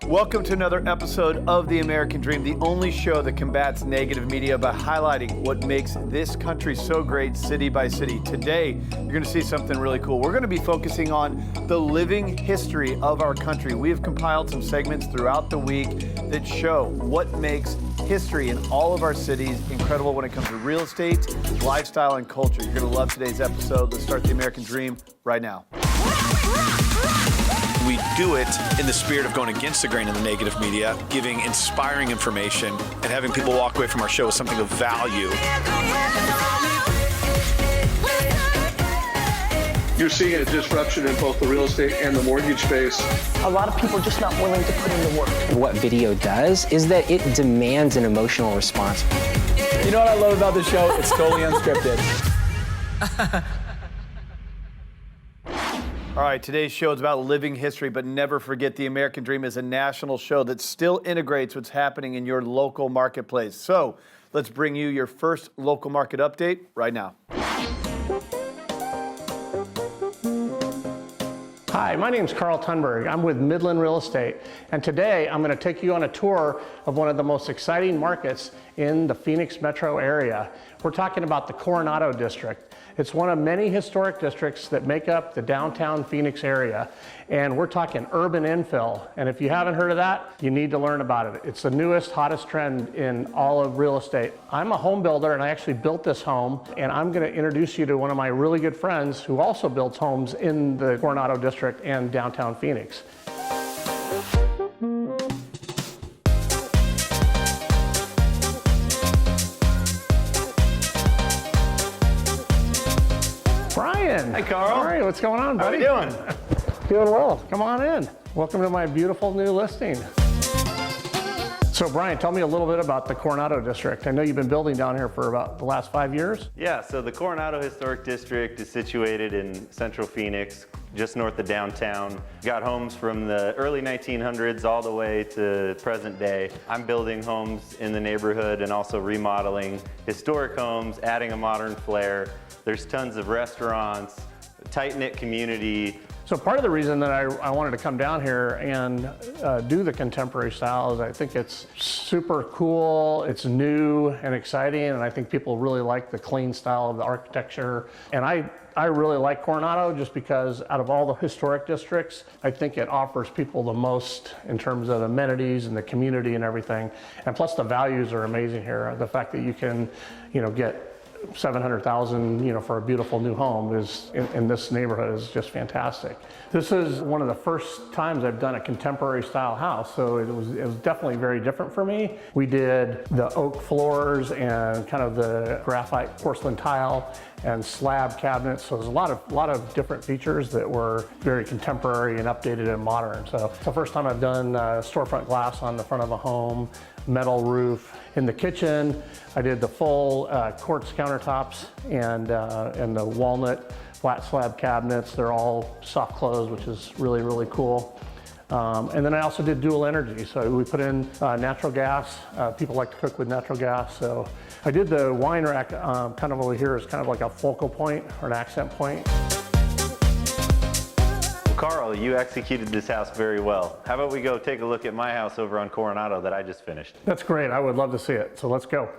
Welcome to another episode of The American Dream, the only show that combats negative media by highlighting what makes this country so great city by city. Today, you're going to see something really cool. We're going to be focusing on the living history of our country. We have compiled some segments throughout the week that show what makes history in all of our cities incredible when it comes to real estate, lifestyle, and culture. You're going to love today's episode. Let's start The American Dream right now. We do it in the spirit of going against the grain of the negative media, giving inspiring information, and having people walk away from our show with something of value. You're seeing a disruption in both the real estate and the mortgage space. A lot of people are just not willing to put in the work. What video does is that it demands an emotional response. You know what I love about this show? It's totally unscripted. All right, today's show is about living history, but never forget The American Dream is a national show that still integrates what's happening in your local marketplace. So let's bring you your first local market update right now. Hi, my name is Karl Tunberg. I'm with Midland Real Estate, and today I'm going to take you on a tour of one of the most exciting markets in the Phoenix metro area. We're talking about the Coronado District. It's one of many historic districts that make up the downtown Phoenix area, and we're talking urban infill. And if you haven't heard of that, you need to learn about it. It's the newest, hottest trend in all of real estate. I'm a home builder, and I actually built this home, and I'm going to introduce you to one of my really good friends who also builds homes in the Coronado District and downtown Phoenix. Bryan. Hi, Karl. All right, what's going on, buddy? How are you doing? Doing well. Come on in. Welcome to my beautiful new listing. So, Bryan, tell me a little bit about the Coronado District. I know you've been building down here for about the last 5 years. Yeah, so the Coronado Historic District is situated in central Phoenix, just north of downtown. Got homes from the early 1900s all the way to present day. I'm building homes in the neighborhood and also remodeling historic homes, adding a modern flair. There's tons of restaurants, a tight-knit community. So part of the reason that I wanted to come down here and do the contemporary style is I think it's super cool, it's new and exciting, and I think people really like the clean style of the architecture. And I really like Coronado just because out of all the historic districts, I think it offers people the most in terms of amenities and the community and everything. And plus the values are amazing here. The fact that you can, get $700,000, for a beautiful new home is in this neighborhood is just fantastic. This is one of the first times I've done a contemporary style house, so it was definitely very different for me. We did the oak floors and kind of the graphite porcelain tile and slab cabinets. So there's a lot of different features that were very contemporary and updated and modern. So it's the first time I've done storefront glass on the front of a home, metal roof. In the kitchen, I did the full quartz countertops and the walnut flat slab cabinets. They're all soft close, which is really, really cool. And then I also did dual energy. So we put in natural gas. People like to cook with natural gas. So I did the wine rack kind of over here as kind of like a focal point or an accent point. Karl, you executed this house very well. How about we go take a look at my house over on Coronado that I just finished? That's great. I would love to see it. So let's go.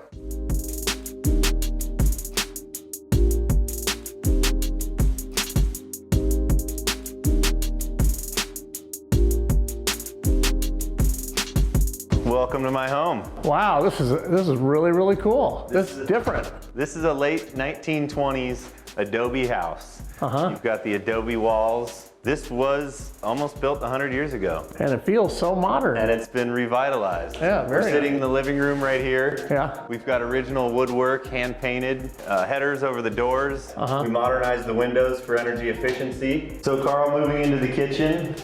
Welcome to my home. Wow, this is really, really cool. This is different. This is a late 1920s Adobe house. You've got the Adobe walls. This was almost built 100 years ago. And it feels so modern. And it's been revitalized. Yeah, very We're sitting in the living room right here. Yeah. We've got original woodwork, hand painted, headers over the doors. We modernized the windows for energy efficiency. So Karl, moving into the kitchen,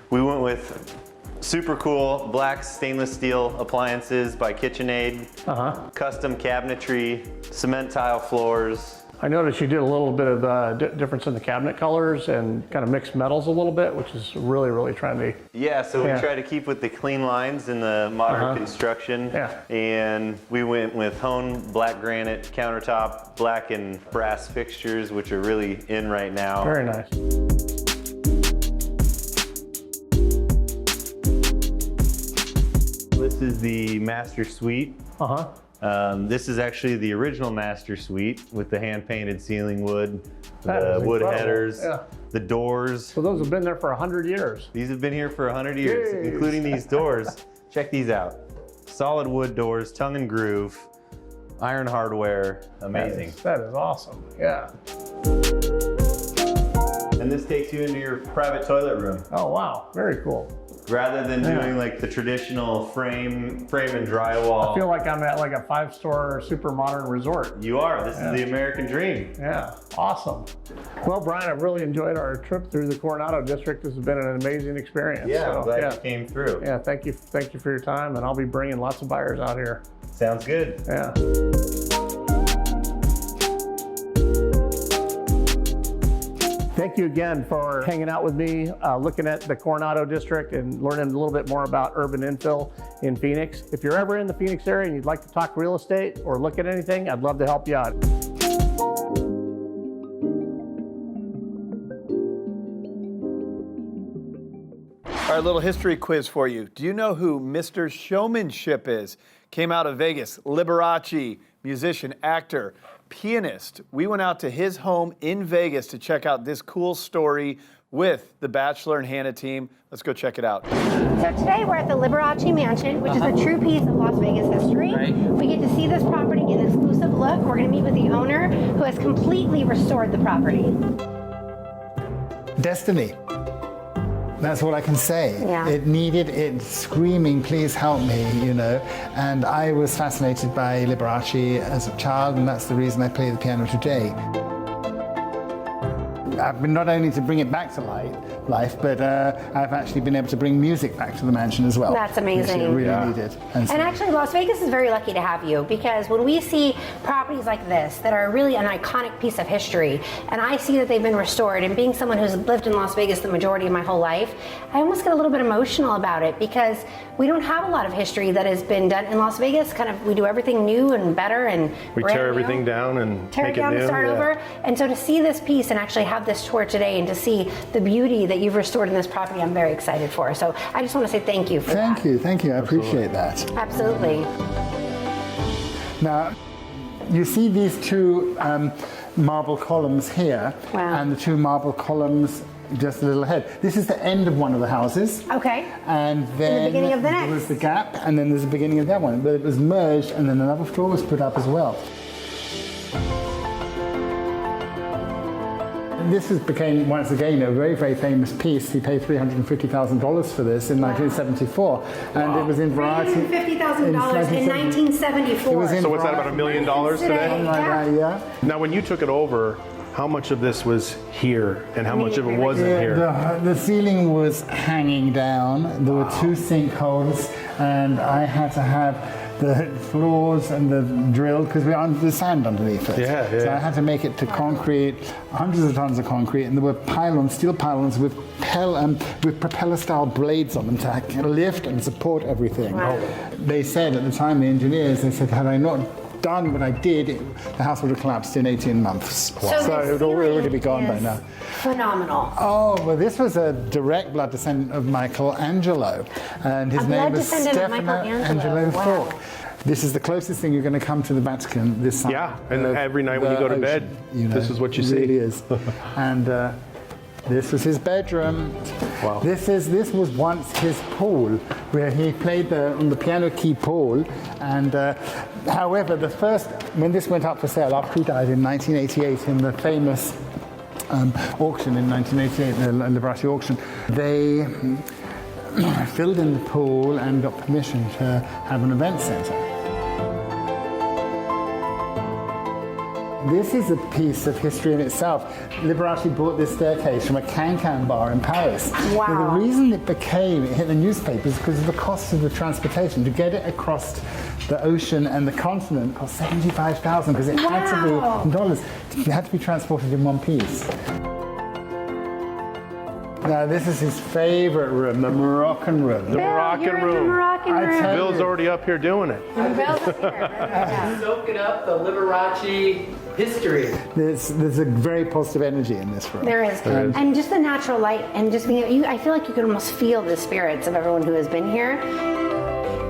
we went with super cool black stainless steel appliances by KitchenAid, custom cabinetry, cement tile floors. I noticed you did a little bit of difference in the cabinet colors and kind of mixed metals a little bit, which is really, really trendy. Yeah, so we try to keep with the clean lines in the modern construction. Yeah. And we went with honed black granite countertop, black and brass fixtures, which are really in right now. Very nice. this is the master suite. This is actually the original master suite with the hand-painted ceiling wood, the wood headers, the doors. So those have been there for 100 years. These have been here for 100 years, including these doors. Check these out. Solid wood doors, tongue and groove, iron hardware, amazing. That is awesome, yeah. And this takes you into your private toilet room. Oh wow, very cool. Rather than doing like the traditional frame and drywall. I feel like I'm at like a 5-star super modern resort. You are, this is the American dream. Yeah, awesome. Well, Bryan, I've really enjoyed our trip through the Coronado district. This has been an amazing experience. Yeah, so, I'm glad you came through. Yeah, thank you for your time, and I'll be bringing lots of buyers out here. Sounds good. Yeah. Thank you again for hanging out with me, looking at the Coronado district and learning a little bit more about urban infill in Phoenix. If you're ever in the Phoenix area and you'd like to talk real estate or look at anything, I'd love to help you out. All right, a little history quiz for you. Do you know who Mr. Showmanship is? Came out of Vegas, Liberace, musician, actor, pianist. We went out to his home in Vegas to check out this cool story with the Batchelor and Hanna team. Let's go check it out. So today we're at the Liberace Mansion, which is a true piece of Las Vegas history. We get to see this property in an exclusive look. We're going to meet with the owner who has completely restored the property. Destiny. That's all I can say. Yeah. It needed it screaming, please help me, you know. And I was fascinated by Liberace as a child, and that's the reason I play the piano today. I've been not only to bring it back to life, but I've actually been able to bring music back to the mansion as well. That's amazing. Which it really needed. And actually, Las Vegas is very lucky to have you, because when we see properties like this that are really an iconic piece of history, and I see that they've been restored, and being someone who's lived in Las Vegas the majority of my whole life, I almost get a little bit emotional about it, because we don't have a lot of history that has been done in Las Vegas. Kind of, we do everything new and better, and we tear everything down and tear it down and start over. And so to see this piece and actually have this tour today, and to see the beauty that you've restored in this property, I'm very excited for. So I just want to say thank you for that. Thank you. I appreciate that. Absolutely. Now, you see these two marble columns here, and the two marble columns just a little ahead. This is the end of one of the houses. Okay. And then the beginning of the next. There was the gap, and then there's the beginning of that one. But it was merged, and then another floor was put up as well. This became, once again, a very, very famous piece. He paid $350,000 for this in 1974, and it was in Variety. $350,000 in 1974. So what's that, about $1 million today? Yeah. Now, when you took it over, how much of this was here and how much of it wasn't here? The ceiling was hanging down. There were two sinkholes, and I had to have the floors and the drill, because we under the sand underneath it. So I had to make it to concrete, hundreds of tons of concrete, and there were pylons, steel pylons with propeller-style blades on them to lift and support everything. Wow. They said at the time, the engineers, they said, had I not done what I did, the house would have collapsed in 18 months. Wow. So it would already be gone by now. Phenomenal. Oh, well, this was a direct blood descendant of Michelangelo, and his name was Stefano Thorpe. This is the closest thing you're going to come to the Vatican this side. Yeah, and every night when you go to bed, this is what you see. It really is. And this was his bedroom. Wow. This was once his pool, where he played on the piano key pool. And however, when this went up for sale after he died in 1988 in the famous auction in 1988, the Liberace auction, they filled in the pool and got permission to have an event centre. This is a piece of history in itself. Liberace bought this staircase from a can-can bar in Paris. Wow. Now, the reason it hit the newspapers is because of the cost of the transportation. To get it across the ocean and the continent cost $75,000, because it had to be in dollars. It had to be transported in one piece. Now, this is his favorite room, the Moroccan room. The Moroccan room. Bill's you. already up here doing it. Bill's up here. Soaking up the Liberace history. There's a very positive energy in this room. There is. And just the natural light, and just being, I feel like you can almost feel the spirits of everyone who has been here.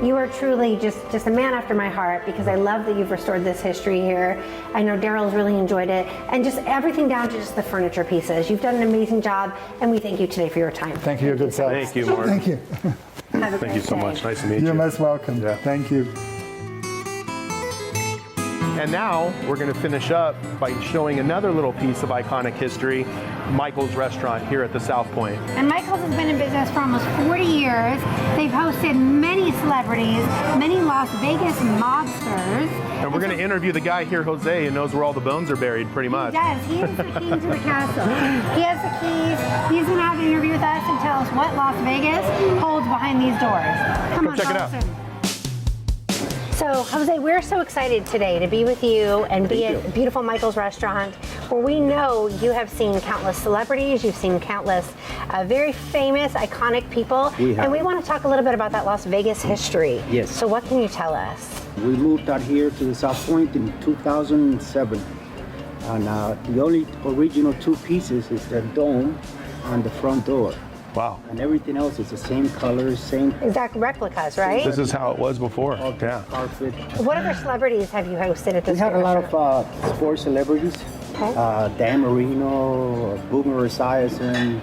You are truly just a man after my heart, because I love that you've restored this history here. I know Daryl's really enjoyed it, and just everything down to just the furniture pieces. You've done an amazing job, and we thank you today for your time. Thank you, good self. Thank you, Martyn. Thank you. Have a Thank great you so day. much. Nice to meet you. You're most welcome. Yeah. Thank you. And now we're going to finish up by showing another little piece of iconic history, Michael's Restaurant here at the South Point. And Michael's has been in business for almost 40 years. They've hosted many celebrities, many Las Vegas mobsters. And we're going to interview the guy here, Jose, who knows where all the bones are buried, pretty much. He does. He is the key to the castle. He has the keys. He's going to have an interview with us and tell us what Las Vegas holds behind these doors. Come on, check it out. Carlson. So, Jose, we're so excited today to be with you and be at beautiful Michael's Restaurant, where we know you have seen countless celebrities, you've seen countless very famous, iconic people, and we want to talk a little bit about that Las Vegas history. Yes. So what can you tell us? We moved out here to the South Point in 2007, and the only original two pieces is the dome on the front door. Wow. And everything else is the same colors, same Exact replicas, right? This is how it was before. Yeah. carpet. What other celebrities have you hosted at this We had a lot restaurant? of sports celebrities. Okay. Dan Marino, Boomer Esiason.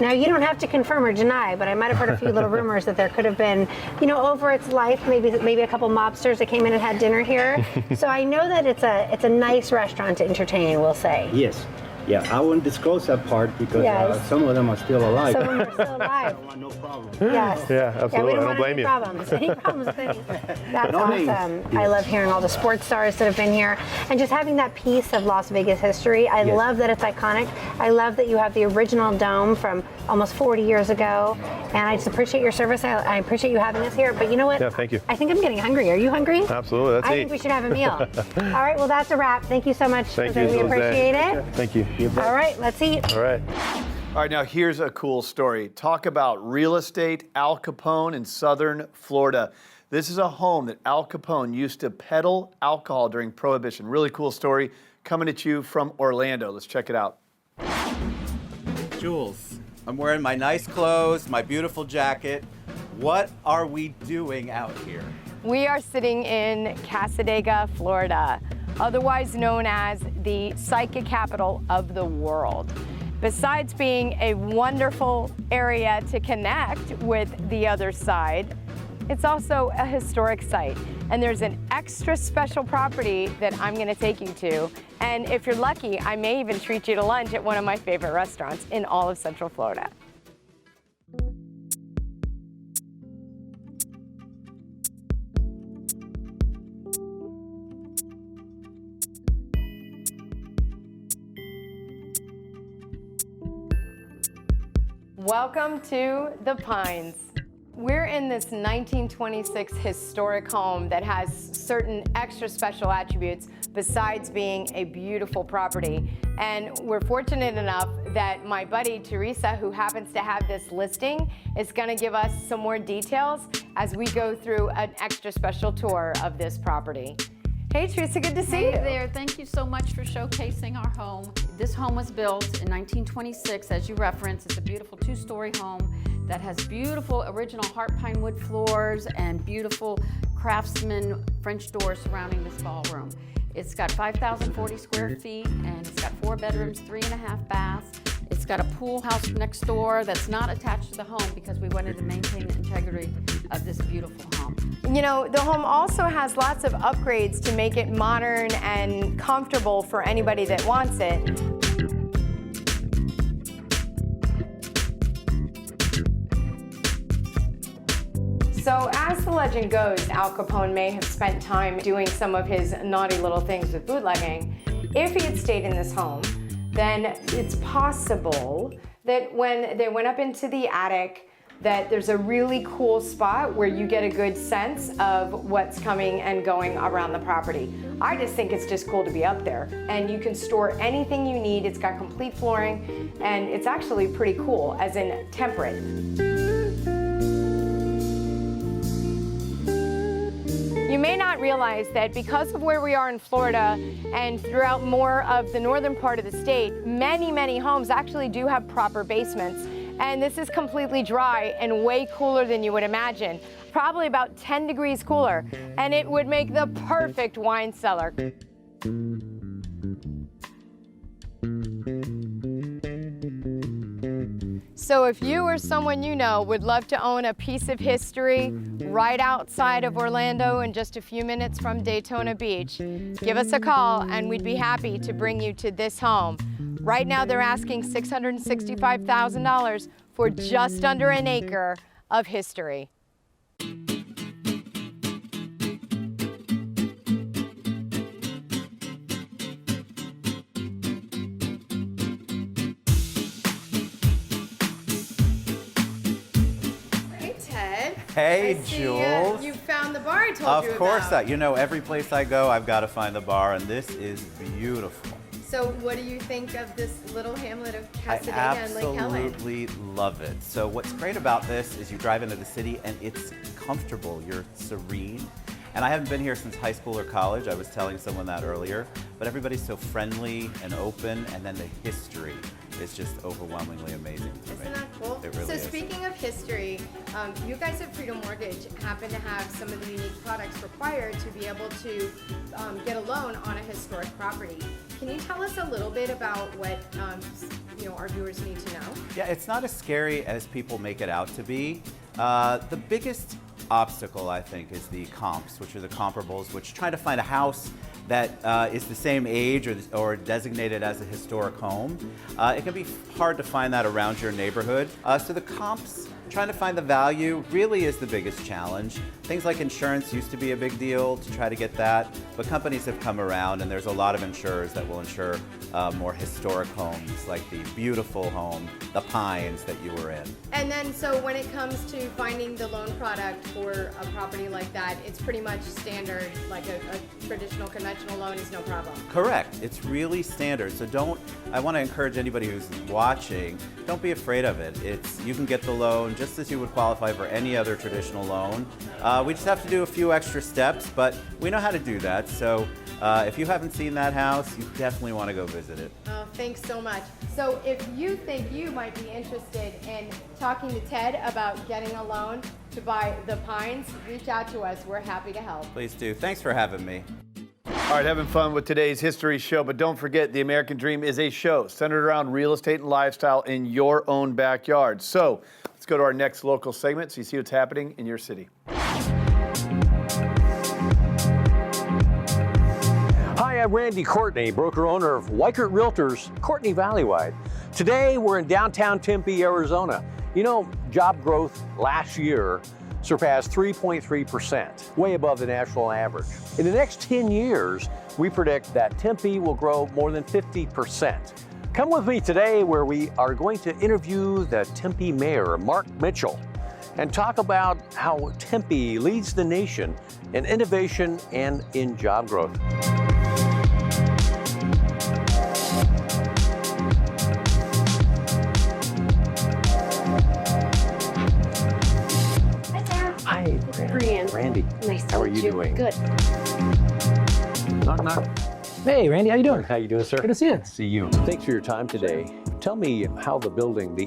Now, you don't have to confirm or deny, but I might have heard a few little rumors that there could have been, you know, over its life, maybe a couple mobsters that came in and had dinner here. So I know that it's a nice restaurant to entertain, we'll say. Yes. Yeah, I wouldn't disclose that part because Yes. some of them are still alive. Some of them are still alive. I don't want no problem. Yes. Yeah, absolutely. we I don't want blame any you. problems. Any problems with any. That's No names. awesome. I love hearing all the sports stars that have been here, and just having that piece of Las Vegas history. I Yes. love that it's iconic. I love that you have the original dome from almost 40 years ago, and I just appreciate your service. I appreciate you having us here. But you know what? Yeah, thank you. I think I'm getting hungry. Are you hungry? Absolutely. Let's I eat. think we should have a meal. All right. Well, that's a wrap. Thank you so much. Thank Jose. you, We Jose. appreciate it. Thank you. All right. Let's eat. All right. All right, now here's a cool story. Talk about real estate, Al Capone in southern Florida. This is a home that Al Capone used to peddle alcohol during Prohibition. Really cool story coming at you from Orlando. Let's check it out. Jules, I'm wearing my nice clothes, my beautiful jacket. What are we doing out here? We are sitting in Cassadaga, Florida, otherwise known as the psychic capital of the world. Besides being a wonderful area to connect with the other side, it's also a historic site. And there's an extra special property that I'm gonna take you to. And if you're lucky, I may even treat you to lunch at one of my favorite restaurants in all of Central Florida. Welcome to the Pines. We're in this 1926 historic home that has certain extra special attributes besides being a beautiful property. And we're fortunate enough that my buddy Teresa, who happens to have this listing, is gonna give us some more details as we go through an extra special tour of this property. Hey Teresa, good to see you. Hey there, thank you so much for showcasing our home. This home was built in 1926, as you referenced. It's a beautiful two-story home that has beautiful original heart pine wood floors and beautiful craftsman French doors surrounding this ballroom. It's got 5,040 square feet and it's got 4 bedrooms, 3.5 baths. It's got a pool house next door that's not attached to the home because we wanted to maintain the integrity of this beautiful home. You know, the home also has lots of upgrades to make it modern and comfortable for anybody that wants it. So as the legend goes, Al Capone may have spent time doing some of his naughty little things with bootlegging. If he had stayed in this home, then it's possible that when they went up into the attic, that there's a really cool spot where you get a good sense of what's coming and going around the property. I just think it's just cool to be up there, and you can store anything you need. It's got complete flooring, and it's actually pretty cool, as in temperate. You may not realize that because of where we are in Florida and throughout more of the northern part of the state, many homes actually do have proper basements. And this is completely dry and way cooler than you would imagine. Probably about 10 degrees cooler. And it would make the perfect wine cellar. So if you or someone you know would love to own a piece of history right outside of Orlando and just a few minutes from Daytona Beach, give us a call and we'd be happy to bring you to this home. Right now they're asking $665,000 for just under an acre of history. Hey, I see, Jules. you found the bar I told you about. Of course, you know, every place I go, I've got to find the bar, and this is beautiful. So what do you think of this little hamlet of I Casadena and Lake Helen? absolutely love it. So what's great about this is you drive into the city, and it's comfortable. You're serene. And I haven't been here since high school or college. I was telling someone that earlier. But everybody's so friendly and open, and then the history is just overwhelmingly amazing to me. Isn't that cool? It really so is. Speaking of history, you guys at Freedom Mortgage happen to have some of the unique products required to be able to get a loan on a historic property. Can you tell us a little bit about what our viewers need to know? Yeah, it's not as scary as people make it out to be. The biggest obstacle, I think, is the comps, which are the comparables, which try to find a house that is the same age or designated as a historic home. It can be hard to find that around your neighborhood. So the comps, trying to find the value really is the biggest challenge. Things like insurance used to be a big deal to try to get that, but companies have come around and there's a lot of insurers that will insure more historic homes, like the beautiful home, the Pines that you were in. And then, so when it comes to finding the loan product for a property like that, it's pretty much standard, like a traditional conventional loan is no problem. Correct. It's really standard. So I want to encourage anybody who's watching, don't be afraid of it. You can get the loan just as you would qualify for any other traditional loan. We just have to do a few extra steps, but we know how to do that. So if you haven't seen that house, you definitely want to go visit it. Oh, thanks so much. So if you think you might be interested in talking to Ted about getting a loan to buy the Pines, reach out to us. We're happy to help. Please do. Thanks for having me. All right, having fun with today's history show, but don't forget, The American Dream is a show centered around real estate and lifestyle in your own backyard. So let's go to our next local segment so you see what's happening in your city. Hi, I'm Randy Courtney, broker-owner of Weichert Realtors, Courtney Valleywide. Today, we're in downtown Tempe, Arizona. You know, job growth last year surpassed 3.3%, way above the national average. In the next 10 years, we predict that Tempe will grow more than 50%. Come with me today where we are going to interview the Tempe Mayor, Mark Mitchell, and talk about how Tempe leads the nation in innovation and in job growth. Hi, Bryan. Randy. Nice to How are meet you doing? Good. Knock, knock. Hey, Randy, how you doing? How you doing, sir? Good to see you. See you. Thanks for your time today. Tell me how the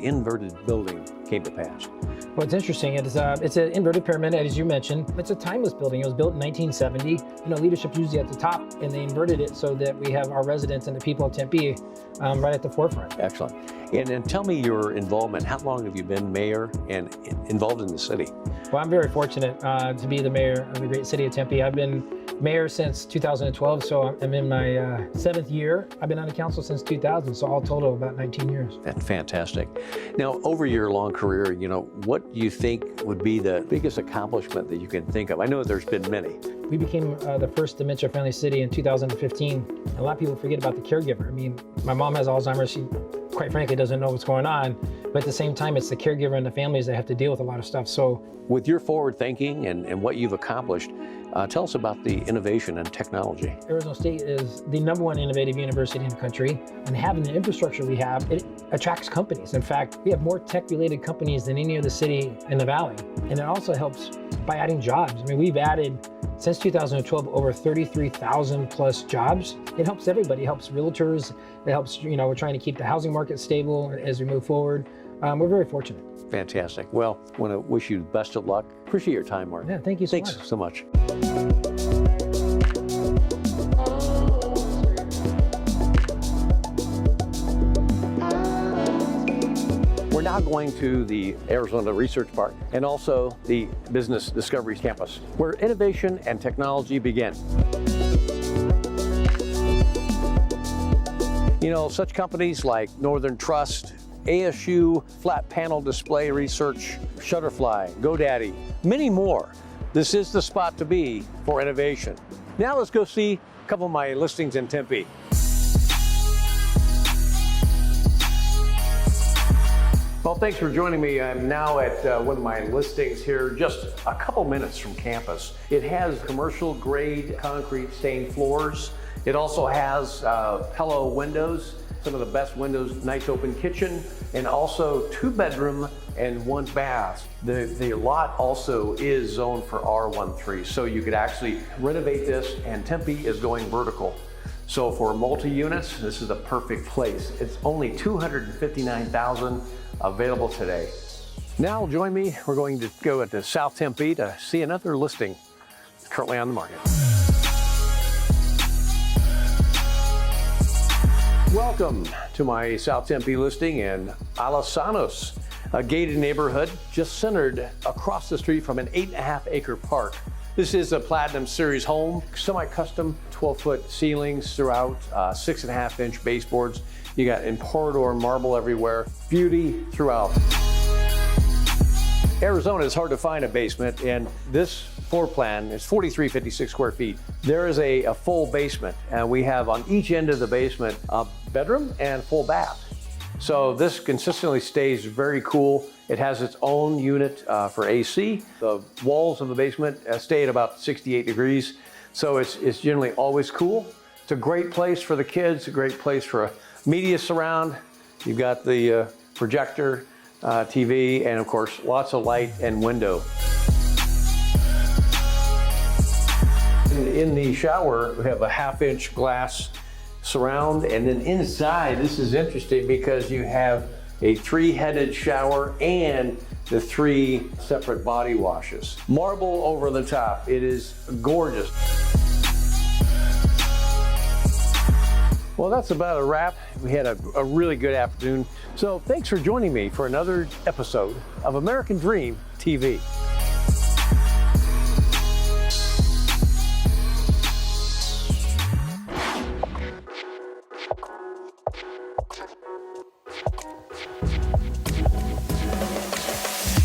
inverted building, came to pass. Well, it's interesting. It's an inverted pyramid, as you mentioned. It's a timeless building. It was built in 1970. You know, leadership's usually at the top, and they inverted it so that we have our residents and the people of Tempe right at the forefront. Excellent. And tell me your involvement. How long have you been mayor and involved in the city? Well, I'm very fortunate to be the mayor of the great city of Tempe. I've been mayor since 2012, so I'm in my 7th year. I've been on the council since 2000, so all total about 19 years. That's fantastic. Now, over your long career, you know, what do you think would be the biggest accomplishment that you can think of? I know there's been many. We became the first dementia-friendly city in 2015. A lot of people forget about the caregiver. I mean, my mom has Alzheimer's. She, quite frankly, doesn't know what's going on. But at the same time, it's the caregiver and the families that have to deal with a lot of stuff. So, with your forward thinking and what you've accomplished, tell us about the innovation and technology. Arizona State is the #1 innovative university in the country, and having the infrastructure we have, it attracts companies. In fact, we have more tech-related companies than any other city in the valley, and it also helps by adding jobs. I mean, we've added, since 2012, over 33,000 plus jobs. It helps everybody. It helps realtors. It helps, you know, we're trying to keep the housing market stable as we move forward. We're very fortunate. Fantastic. Well, I want to wish you the best of luck. Appreciate your time, Martyn. Yeah, thank you so Thanks much. so much. We're now going to the Arizona Research Park and also the Business Discovery Campus, where innovation and technology begin. You know, such companies like Northern Trust, ASU, Flat Panel Display Research, Shutterfly, GoDaddy, many more. This is the spot to be for innovation. Now let's go see a couple of my listings in Tempe. Well, thanks for joining me. I'm now at one of my listings here, just a couple minutes from campus. It has commercial grade concrete stained floors. It also has Hello windows, some of the best windows, nice open kitchen, and also 2-bedroom and 1 bath. The lot also is zoned for R13, so you could actually renovate this, and Tempe is going vertical. So for multi-units, this is the perfect place. It's only $259,000 available today. Now join me, we're going to go to South Tempe to see another listing currently on the market. Welcome to my South Tempe listing in Alasanos, a gated neighborhood just centered across the street from an 8.5-acre park. This is a Platinum Series home, semi-custom 12-foot ceilings throughout, 6.5-inch baseboards. You got Importador marble everywhere, beauty throughout. Arizona is hard to find a basement, and this floor plan is 4,356 square feet. There is a full basement, and we have on each end of the basement a bedroom and full bath. So this consistently stays very cool. It has its own unit for AC. The walls of the basement stay at about 68 degrees, so it's generally always cool. It's a great place for the kids, a great place for a media surround. You've got the projector, TV, and of course, lots of light and window. In the shower, we have a 1/2-inch glass surround, and then inside, this is interesting because you have a 3-headed shower and the 3 separate body washes. Marble over the top. It is gorgeous. Well, that's about a wrap. We had a really good afternoon. So thanks for joining me for another episode of American Dream TV.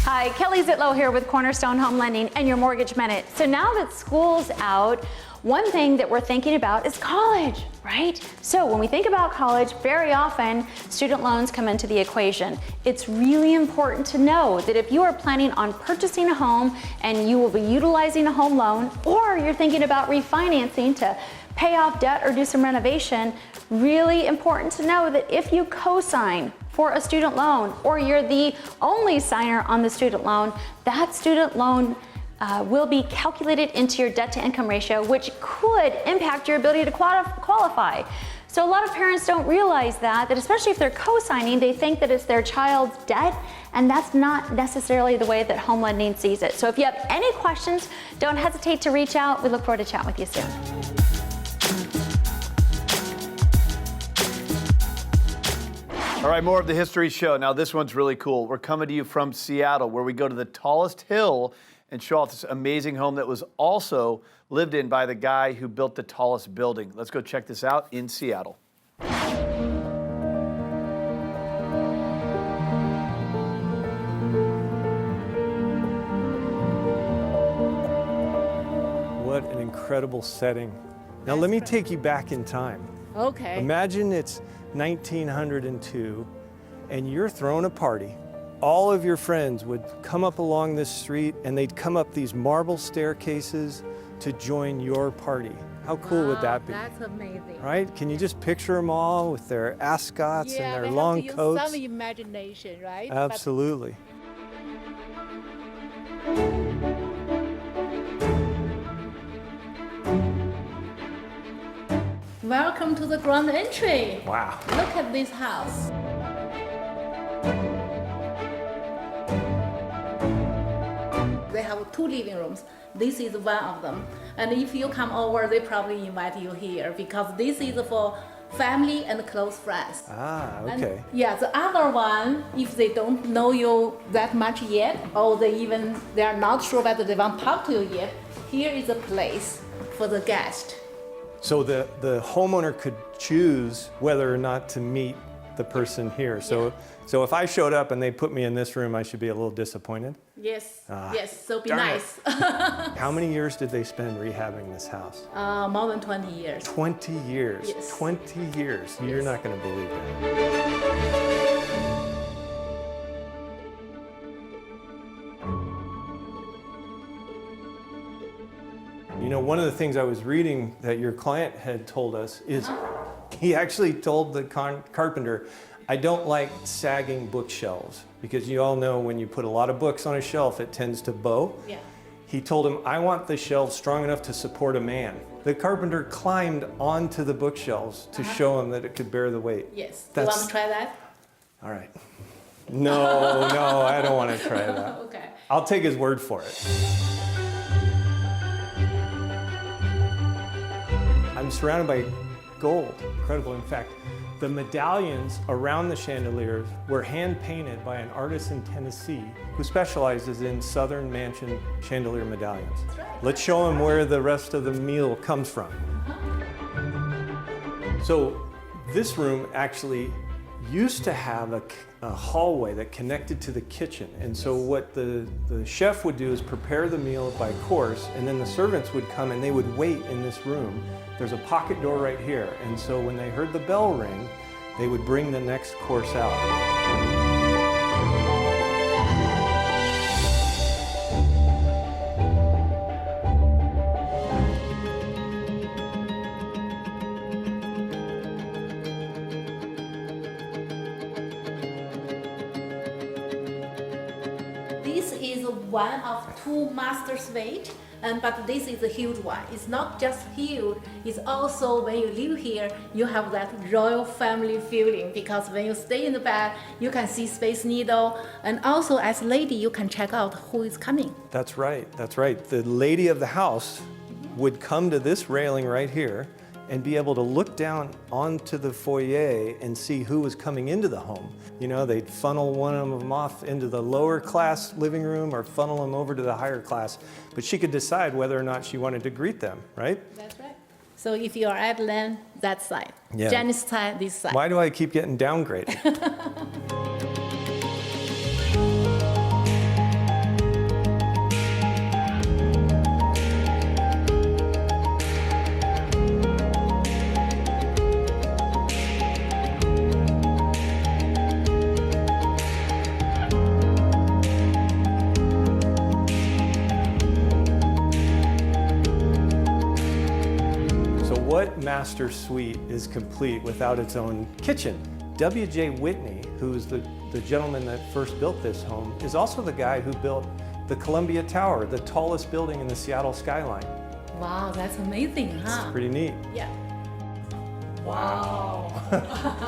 Hi, Kelly Zitlow here with Cornerstone Home Lending and your Mortgage Minute. So now that school's out, one thing that we're thinking about is college, right? So when we think about college, very often student loans come into the equation. It's really important to know that if you are planning on purchasing a home and you will be utilizing a home loan, or you're thinking about refinancing to pay off debt or do some renovation, really important to know that if you co-sign for a student loan, or you're the only signer on the student loan, that student loan will be calculated into your debt to income ratio, which could impact your ability to qualify. So a lot of parents don't realize that especially if they're co-signing, they think that it's their child's debt, and that's not necessarily the way that home lending sees it. So if you have any questions, don't hesitate to reach out. We look forward to chatting with you soon. All right, more of the History Show. Now this one's really cool. We're coming to you from Seattle, where we go to the tallest hill and show off this amazing home that was also lived in by the guy who built the tallest building. Let's go check this out in Seattle. What an incredible setting. Now let me take you back in time. Okay. Imagine it's 1902 and you're throwing a party. All of your friends would come up along this street and they'd come up these marble staircases to join your party. How cool would that be? That's amazing. Right? Can you just picture them all with their ascots and their long have to coats? use some imagination, right? Absolutely. Welcome to the grand entry. Wow. Look at this house. 2 living rooms. This is one of them. And if you come over, they probably invite you here because this is for family and close friends. Ah, okay. And, yeah, the other one, if they don't know you that much yet, or they are not sure whether they want to talk to you yet, here is a place for the guest. So the homeowner could choose whether or not to meet the person here. So if I showed up and they put me in this room, I should be a little disappointed? Yes, Ah, yes, so be darn it. nice. How many years did they spend rehabbing this house? More than 20 years. 20 years. Yes. 20 years. You're not going to believe that. You know, one of the things I was reading that your client had told us is he actually told the carpenter, I don't like sagging bookshelves because you all know when you put a lot of books on a shelf, it tends to bow. Yeah. He told him, I want the shelves strong enough to support a man. The carpenter climbed onto the bookshelves to show him that it could bear the weight. Yes. Do you want to try that? All right. No, I don't want to try that. Okay. I'll take his word for it. I'm surrounded by gold. Incredible. In fact, the medallions around the chandeliers were hand painted by an artist in Tennessee who specializes in Southern Mansion chandelier medallions. Let's show him where the rest of the meal comes from. So this room actually used to have a hallway that connected to the kitchen. And so what the chef would do is prepare the meal by course, and then the servants would come and they would wait in this room. There's a pocket door right here. And so when they heard the bell ring, they would bring the next course out. This is one of 2 master suites, but this is a huge one. It's not just huge, it's also when you live here, you have that royal family feeling because when you stay in the bed, you can see Space Needle, and also as lady, you can check out who is coming. That's right, that's right. The lady of the house would come to this railing right here and be able to look down onto the foyer and see who was coming into the home. You know, they'd funnel one of them off into the lower class living room or funnel them over to the higher class, but she could decide whether or not she wanted to greet them, right? That's right. So if you are at Laine, that side. Yeah. Janice side, this side. Why do I keep getting downgraded? What master suite is complete without its own kitchen? W.J. Whitney, who's the gentleman that first built this home, is also the guy who built the Columbia Tower, the tallest building in the Seattle skyline. Wow, that's amazing, huh? It's pretty neat. Yeah. Wow.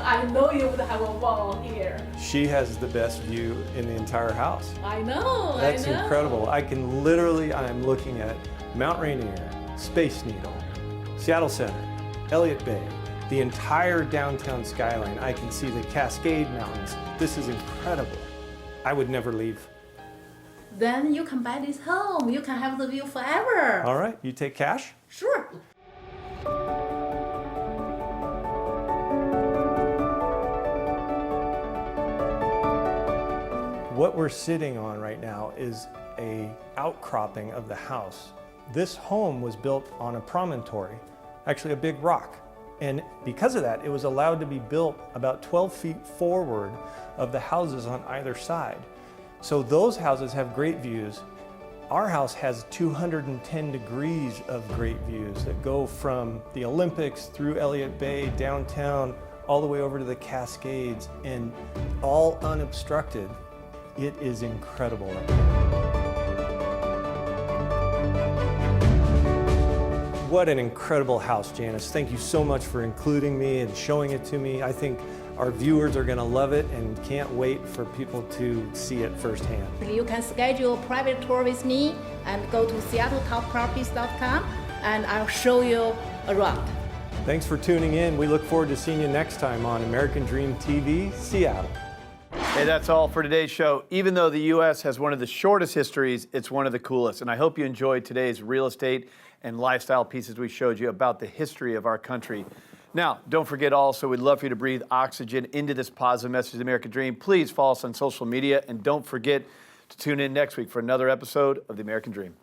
I know you would have a wall here. She has the best view in the entire house. I know, That's I know. incredible. I'm looking at Mount Rainier, Space Needle, Seattle Center, Elliott Bay, the entire downtown skyline. I can see the Cascade Mountains. This is incredible. I would never leave. Then you can buy this home. You can have the view forever. All right, you take cash? Sure. What we're sitting on right now is an outcropping of the house. This home was built on a promontory, actually a big rock. And because of that, it was allowed to be built about 12 feet forward of the houses on either side. So those houses have great views. Our house has 210 degrees of great views that go from the Olympics through Elliott Bay, downtown, all the way over to the Cascades, and all unobstructed. It is incredible. What an incredible house, Janice. Thank you so much for including me and showing it to me. I think Our viewers are going to love it and can't wait for people to see it firsthand. You can schedule a private tour with me and go to seattletopproperties.com and I'll show you around. Thanks for tuning in. We look forward to seeing you next time on American Dream TV, Seattle. Hey, that's all for today's show. Even though the U.S. has one of the shortest histories, it's one of the coolest. And I hope you enjoyed today's real estate and lifestyle pieces we showed you about the history of our country. Now, don't forget also, we'd love for you to breathe oxygen into this positive message of the American Dream. Please follow us on social media, and don't forget to tune in next week for another episode of the American Dream.